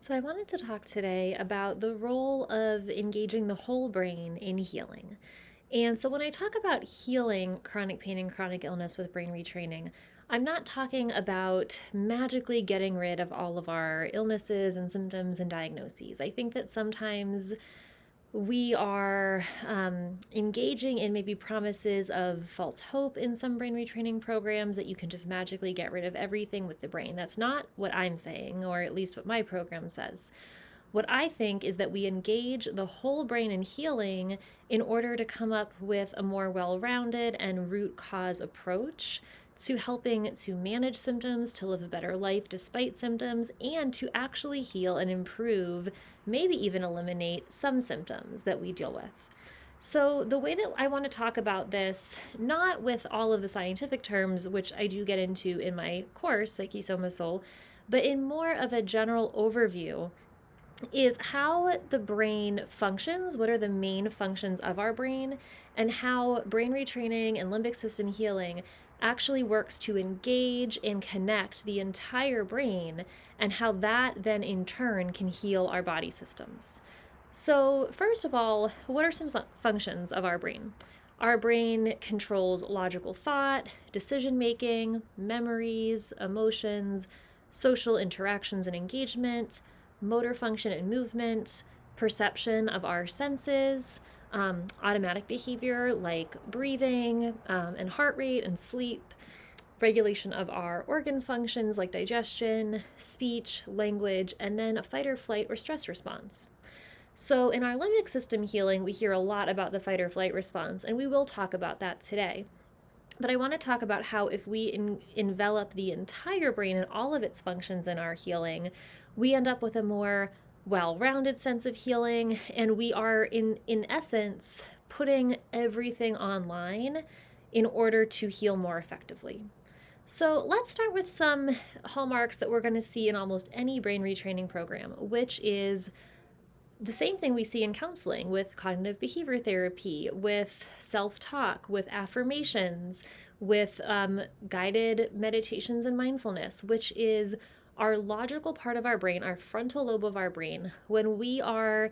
So, I wanted to talk today about the role of engaging the whole brain in healing. And so, when I talk about healing chronic pain and chronic illness with brain retraining, I'm not talking about magically getting rid of all of our illnesses and symptoms and diagnoses. I think that sometimes we are engaging in maybe promises of false hope in some brain retraining programs that you can just magically get rid of everything with the brain. That's not what I'm saying, or at least what my program says. What I think is that we engage the whole brain in healing in order to come up with a more well rounded and root cause approach to helping to manage symptoms, to live a better life despite symptoms, and to actually heal and improve, maybe even eliminate some symptoms that we deal with. So, the way that I want to talk about this, not with all of the scientific terms, which I do get into in my course, Psyche-Soma-Sol, but in more of a general overview, is how the brain functions, what are the main functions of our brain, and how brain retraining and limbic system healing actually works to engage and connect the entire brain, and how that then in turn can heal our body systems. So, first of all, what are some functions of our brain? Our brain controls logical thought, decision making, memories, emotions, social interactions and engagement, motor function and movement, perception of our senses, automatic behavior like breathing and heart rate and sleep, regulation of our organ functions like digestion, speech, language, and then a fight or flight or stress response. So, in our limbic system healing, we hear a lot about the fight or flight response, and we will talk about that today. But I want to talk about how if we envelop the entire brain and all of its functions in our healing, we end up with a more well-rounded sense of healing, and we are in essence putting everything online in order to heal more effectively. So let's start with some hallmarks that we're going to see in almost any brain retraining program, which is the same thing we see in counseling with cognitive behavior therapy, with self-talk, with affirmations, with guided meditations and mindfulness, which is our logical part of our brain, our frontal lobe of our brain, when we are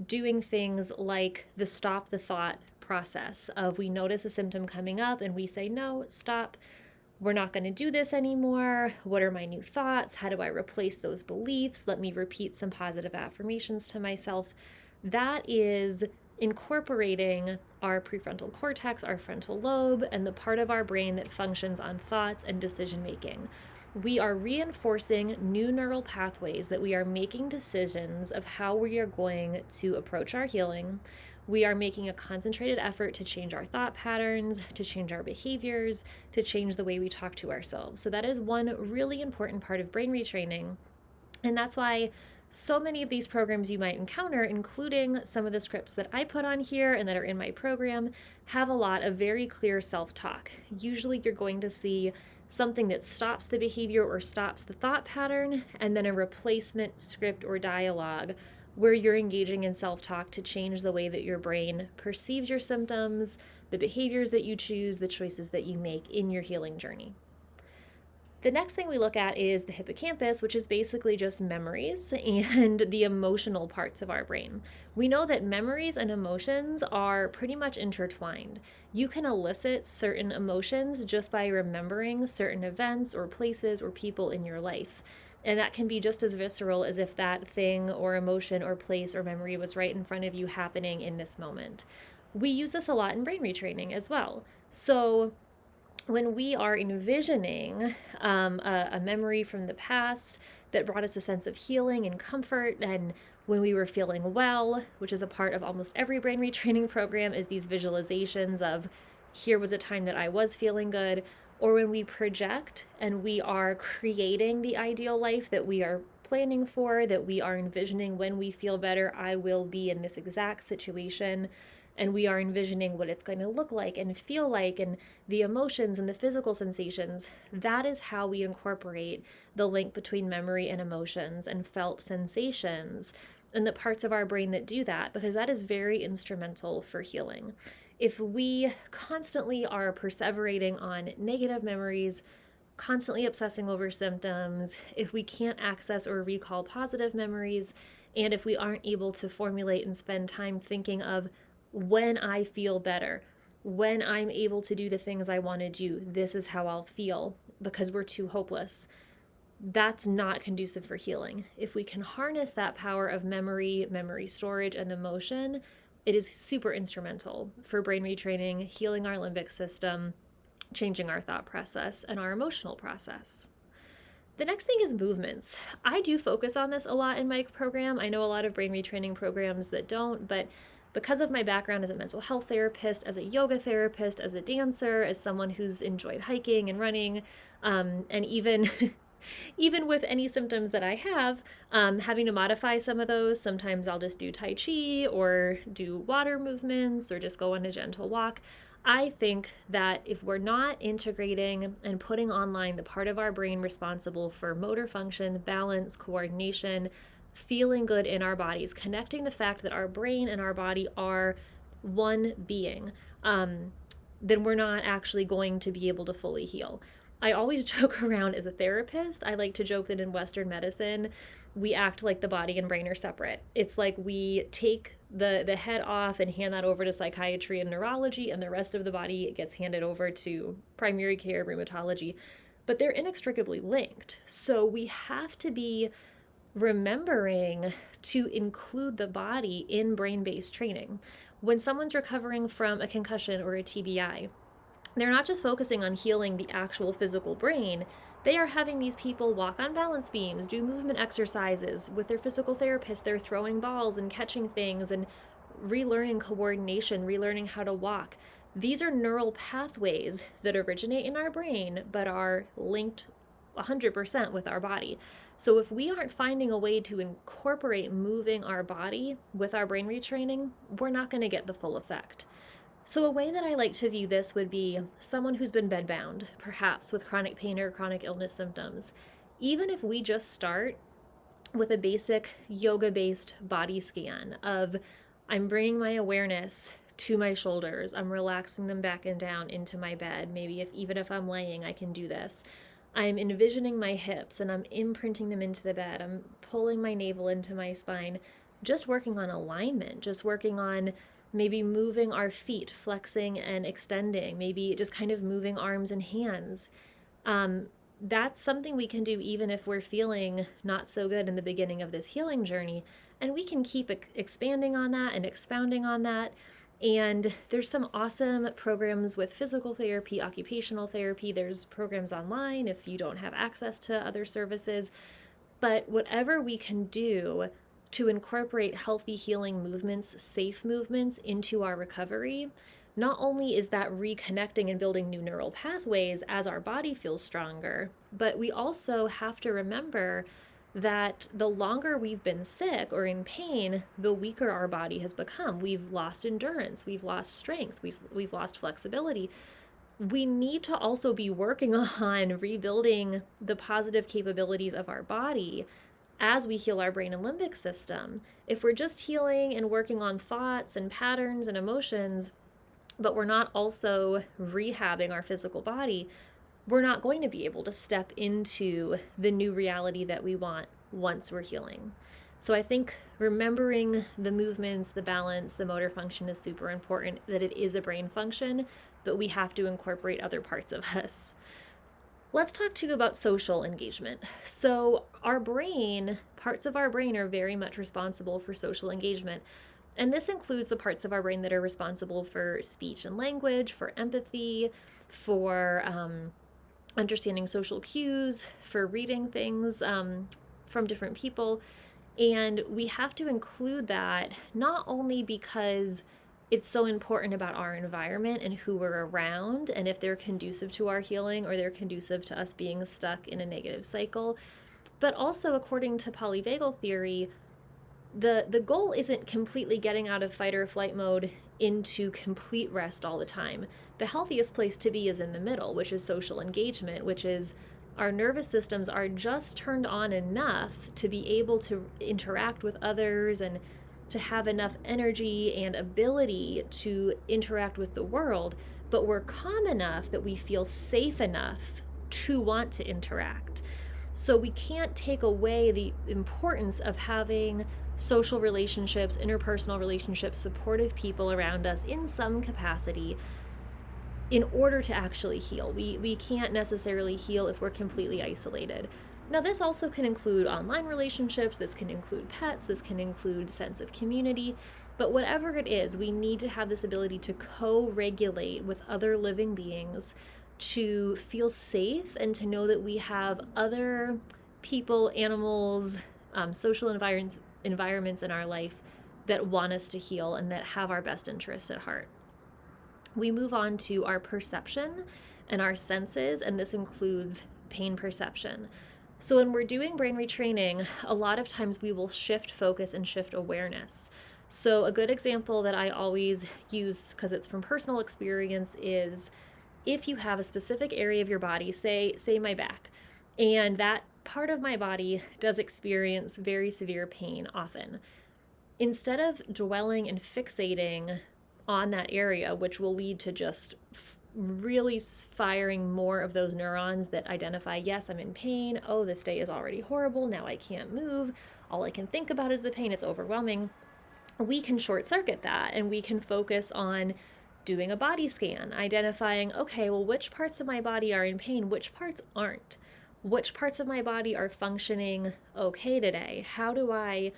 doing things like the stop the thought process of we notice a symptom coming up and we say, no, stop, we're not going to do this anymore. What are my new thoughts? How do I replace those beliefs? Let me repeat some positive affirmations to myself. That is incorporating our prefrontal cortex, our frontal lobe, and the part of our brain that functions on thoughts and decision making. We are reinforcing new neural pathways that we are making decisions of how we are going to approach our healing. We are making a concentrated effort to change our thought patterns, to change our behaviors, to change the way we talk to ourselves. So that is one really important part of brain retraining. And that's why so many of these programs you might encounter, including some of the scripts that I put on here and that are in my program, have a lot of very clear self-talk. Usually you're going to see something that stops the behavior or stops the thought pattern, and then a replacement script or dialogue where you're engaging in self-talk to change the way that your brain perceives your symptoms, the behaviors that you choose, the choices that you make in your healing journey. The next thing we look at is the hippocampus, which is basically just memories and the emotional parts of our brain. We know that memories and emotions are pretty much intertwined. You can elicit certain emotions just by remembering certain events or places or people in your life. And that can be just as visceral as if that thing or emotion or place or memory was right in front of you happening in this moment. We use this a lot in brain retraining as well. So when we are envisioning a memory from the past that brought us a sense of healing and comfort, and when we were feeling well, which is a part of almost every brain retraining program, is these visualizations of here was a time that I was feeling good, or when we project and we are creating the ideal life that we are planning for, that we are envisioning when we feel better, I will be in this exact situation, and we are envisioning what it's going to look like and feel like and the emotions and the physical sensations. That is how we incorporate the link between memory and emotions and felt sensations and the parts of our brain that do that, because that is very instrumental for healing. If we constantly are perseverating on negative memories, constantly obsessing over symptoms, if we can't access or recall positive memories, and if we aren't able to formulate and spend time thinking of when I feel better, when I'm able to do the things I want to do, this is how I'll feel, because we're too hopeless. That's not conducive for healing. If we can harness that power of memory, memory storage, and emotion, it is super instrumental for brain retraining, healing our limbic system, changing our thought process and our emotional process. The next thing is movements. I do focus on this a lot in my program. I know a lot of brain retraining programs that don't, but because of my background as a mental health therapist, as a yoga therapist, as a dancer, as someone who's enjoyed hiking and running, and even even with any symptoms that I have, having to modify some of those, sometimes I'll just do Tai Chi or do water movements or just go on a gentle walk. I think that if we're not integrating and putting online the part of our brain responsible for motor function, balance, coordination, feeling good in our bodies, connecting the fact that our brain and our body are one being, then we're not actually going to be able to fully heal. I always joke around as a therapist. I like to joke that in Western medicine, we act like the body and brain are separate. It's like we take the head off and hand that over to psychiatry and neurology, and the rest of the body gets handed over to primary care, rheumatology. But they're inextricably linked. So we have to be remembering to include the body in brain-based training. When someone's recovering from a concussion or a TBI, they're not just focusing on healing the actual physical brain. They are having these people walk on balance beams, do movement exercises. With their physical therapist, they're throwing balls and catching things and relearning coordination, relearning how to walk. These are neural pathways that originate in our brain but are linked 100% with our body. So if we aren't finding a way to incorporate moving our body with our brain retraining, we're not going to get the full effect. So a way that I like to view this would be someone who's been bedbound, perhaps with chronic pain or chronic illness symptoms. Even if we just start with a basic yoga-based body scan of I'm bringing my awareness to my shoulders, I'm relaxing them back and down into my bed. Maybe even if I'm laying, I can do this. I'm envisioning my hips and I'm imprinting them into the bed. I'm pulling my navel into my spine, just working on alignment, just working on maybe moving our feet, flexing and extending, maybe just kind of moving arms and hands. That's something we can do even if we're feeling not so good in the beginning of this healing journey. And we can keep expanding on that and expounding on that. And there's some awesome programs with physical therapy, occupational therapy. There's programs online if you don't have access to other services. But whatever we can do to incorporate healthy healing movements, safe movements into our recovery, not only is that reconnecting and building new neural pathways as our body feels stronger, but we also have to remember that the longer we've been sick or in pain, the weaker our body has become. We've lost endurance, we've lost strength, we've lost flexibility. We need to also be working on rebuilding the positive capabilities of our body as we heal our brain and limbic system. If we're just healing and working on thoughts and patterns and emotions, but we're not also rehabbing our physical body, we're not going to be able to step into the new reality that we want once we're healing. So I think remembering the movements, the balance, the motor function is super important, that it is a brain function, but we have to incorporate other parts of us. Let's talk to you about social engagement. So our brain, parts of our brain are very much responsible for social engagement. And this includes the parts of our brain that are responsible for speech and language, for empathy, for understanding social cues, for reading things from different people. And we have to include that not only because it's so important about our environment and who we're around and if they're conducive to our healing or they're conducive to us being stuck in a negative cycle, but also according to polyvagal theory, the goal isn't completely getting out of fight or flight mode into complete rest all the time. The healthiest place to be is in the middle, which is social engagement, which is our nervous systems are just turned on enough to be able to interact with others and to have enough energy and ability to interact with the world, but we're calm enough that we feel safe enough to want to interact. So we can't take away the importance of having social relationships, interpersonal relationships, supportive people around us in some capacity in order to actually heal. We can't necessarily heal if we're completely isolated. Now, this also can include online relationships, this can include pets, this can include sense of community, but whatever it is, we need to have this ability to co-regulate with other living beings, to feel safe and to know that we have other people, animals, social environments in our life that want us to heal and that have our best interests at heart. We move on to our perception and our senses, and this includes pain perception. So when we're doing brain retraining, a lot of times we will shift focus and shift awareness. So a good example that I always use, because it's from personal experience, is if you have a specific area of your body, say my back, and that part of my body does experience very severe pain often. Instead of dwelling and fixating on that area, which will lead to just really firing more of those neurons that identify, yes, I'm in pain. Oh, this day is already horrible. Now I can't move. All I can think about is the pain. It's overwhelming. We can short circuit that and we can focus on doing a body scan, identifying, okay, well, which parts of my body are in pain? Which parts aren't? Which parts of my body are functioning okay today? How do I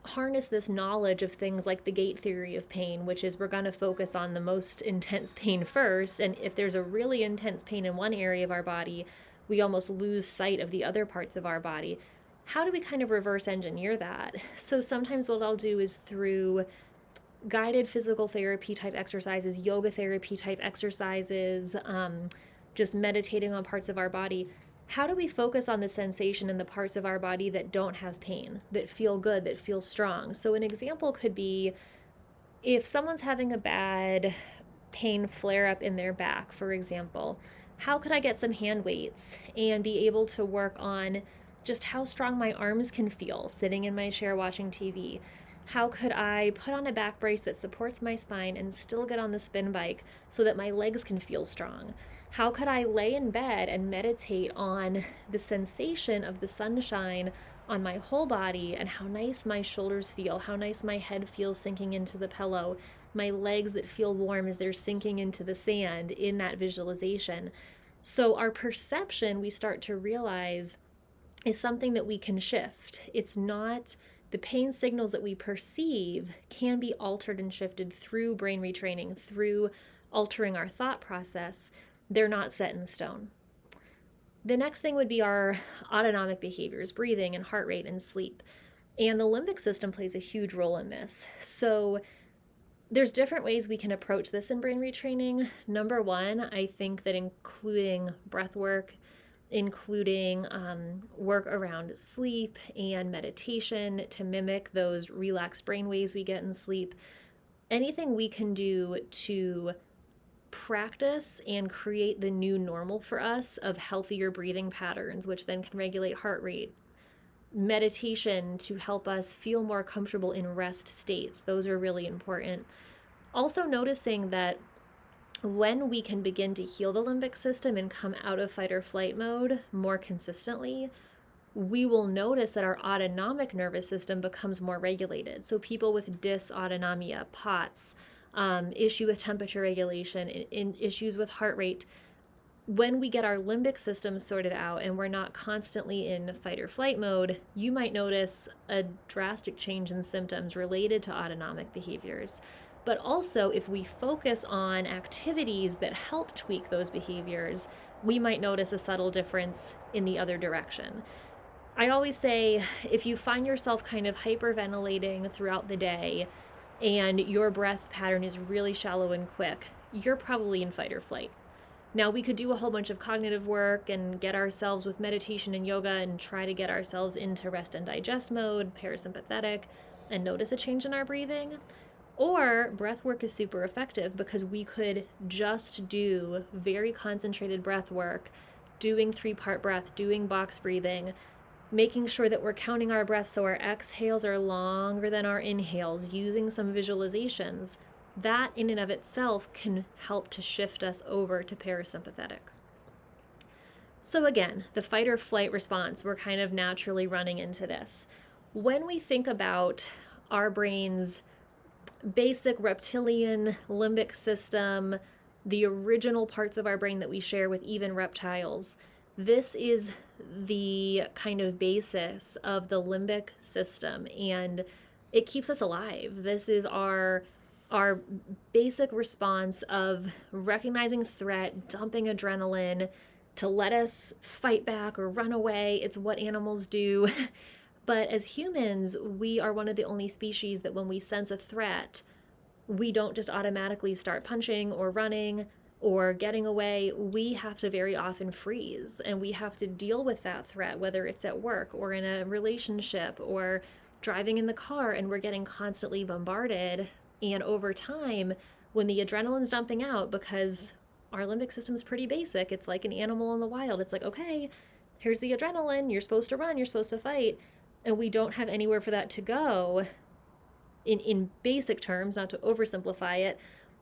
harness this knowledge of things like the gate theory of pain, which is we're going to focus on the most intense pain first, and if there's a really intense pain in one area of our body, we almost lose sight of the other parts of our body. How do we kind of reverse engineer that? So sometimes what I'll do is through guided physical therapy type exercises, yoga therapy type exercises, just meditating on parts of our body. How do we focus on the sensation in the parts of our body that don't have pain, that feel good, that feel strong? So an example could be if someone's having a bad pain flare up in their back, for example, how could I get some hand weights and be able to work on just how strong my arms can feel sitting in my chair watching TV? How could I put on a back brace that supports my spine and still get on the spin bike so that my legs can feel strong? How could I lay in bed and meditate on the sensation of the sunshine on my whole body and how nice my shoulders feel, how nice my head feels sinking into the pillow, my legs that feel warm as they're sinking into the sand in that visualization? So our perception, we start to realize, is something that we can shift. It's not the pain signals that we perceive can be altered and shifted through brain retraining, through altering our thought process. They're not set in stone. The next thing would be our autonomic behaviors, breathing and heart rate and sleep. And the limbic system plays a huge role in this. So there's different ways we can approach this in brain retraining. Number one, I think that including breath work, including work around sleep and meditation to mimic those relaxed brain waves we get in sleep. Anything we can do to practice and create the new normal for us of healthier breathing patterns, which then can regulate heart rate. Meditation to help us feel more comfortable in rest states. Those are really important. Also noticing that when we can begin to heal the limbic system and come out of fight or flight mode more consistently, we will notice that our autonomic nervous system becomes more regulated. So people with dysautonomia, POTS, issue with temperature regulation, in issues with heart rate, when we get our limbic system sorted out and we're not constantly in fight or flight mode, you might notice a drastic change in symptoms related to autonomic behaviors. But also, if we focus on activities that help tweak those behaviors, we might notice a subtle difference in the other direction. I always say, if you find yourself kind of hyperventilating throughout the day and your breath pattern is really shallow and quick, you're probably in fight or flight. Now, we could do a whole bunch of cognitive work and get ourselves with meditation and yoga and try to get ourselves into rest and digest mode, parasympathetic, and notice a change in our breathing. Or breath work is super effective because we could just do very concentrated breath work, doing 3-part breath, doing box breathing, making sure that we're counting our breath so our exhales are longer than our inhales, using some visualizations. That in and of itself can help to shift us over to parasympathetic. So again, the fight or flight response, we're kind of naturally running into this. When we think about our brain's basic reptilian limbic system, the original parts of our brain that we share with even reptiles, this is the kind of basis of the limbic system, and it keeps us alive. This is our basic response of recognizing threat, dumping adrenaline to let us fight back or run away. It's what animals do. But as humans, we are one of the only species that when we sense a threat, we don't just automatically start punching or running or getting away. We have to very often freeze, and we have to deal with that threat, whether it's at work or in a relationship or driving in the car, and we're getting constantly bombarded. And over time, when the adrenaline's dumping out, because our limbic system is pretty basic, it's like an animal in the wild. It's like, okay, here's the adrenaline, you're supposed to run, you're supposed to fight, and we don't have anywhere for that to go. In basic terms, not to oversimplify it,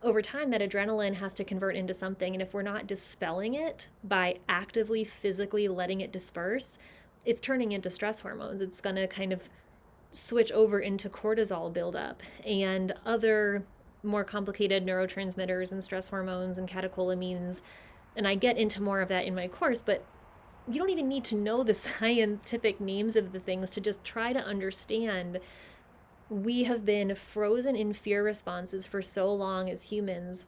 over time that adrenaline has to convert into something, and if we're not dispelling it by actively physically letting it disperse, it's turning into stress hormones. It's going to kind of switch over into cortisol buildup and other more complicated neurotransmitters and stress hormones and catecholamines. And I get into more of that in my course, but you don't even need to know the scientific names of the things to just try to understand. We have been frozen in fear responses for so long as humans,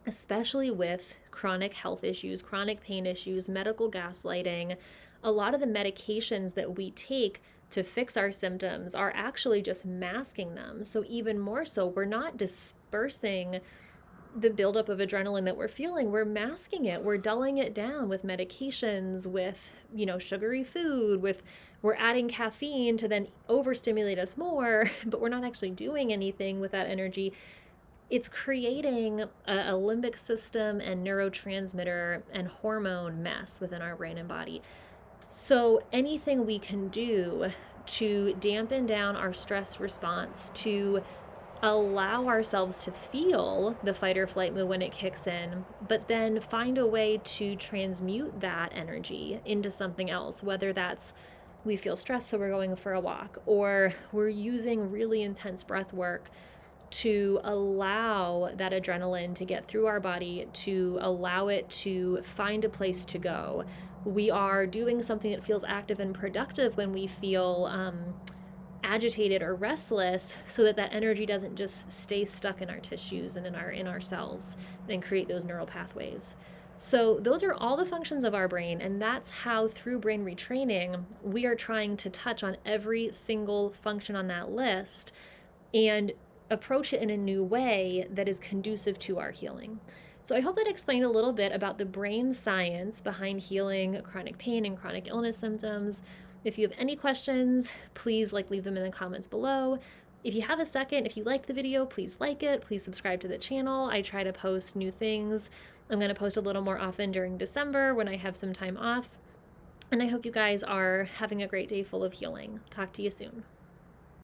especially with chronic health issues, chronic pain issues, medical gaslighting. A lot of the medications that we take to fix our symptoms are actually just masking them. So even more so, we're not dispersing the buildup of adrenaline that we're feeling. We're masking it. We're dulling it down with medications, with, sugary food, we're adding caffeine to then overstimulate us more, but we're not actually doing anything with that energy. It's creating a limbic system and neurotransmitter and hormone mess within our brain and body. So anything we can do to dampen down our stress response, to allow ourselves to feel the fight or flight mode when it kicks in, but then find a way to transmute that energy into something else, whether that's we feel stressed, so we're going for a walk, or we're using really intense breath work to allow that adrenaline to get through our body, to allow it to find a place to go. We are doing something that feels active and productive when we feel agitated or restless, so that energy doesn't just stay stuck in our tissues and in our cells and create those neural pathways. So those are all the functions of our brain, and that's how through brain retraining we are trying to touch on every single function on that list and approach it in a new way that is conducive to our healing. So I hope that explained a little bit about the brain science behind healing chronic pain and chronic illness symptoms. If you have any questions, please leave them in the comments below. If you have a second, if you liked the video, please like it. Please subscribe to the channel. I try to post new things. I'm going to post a little more often during December when I have some time off. And I hope you guys are having a great day full of healing. Talk to you soon.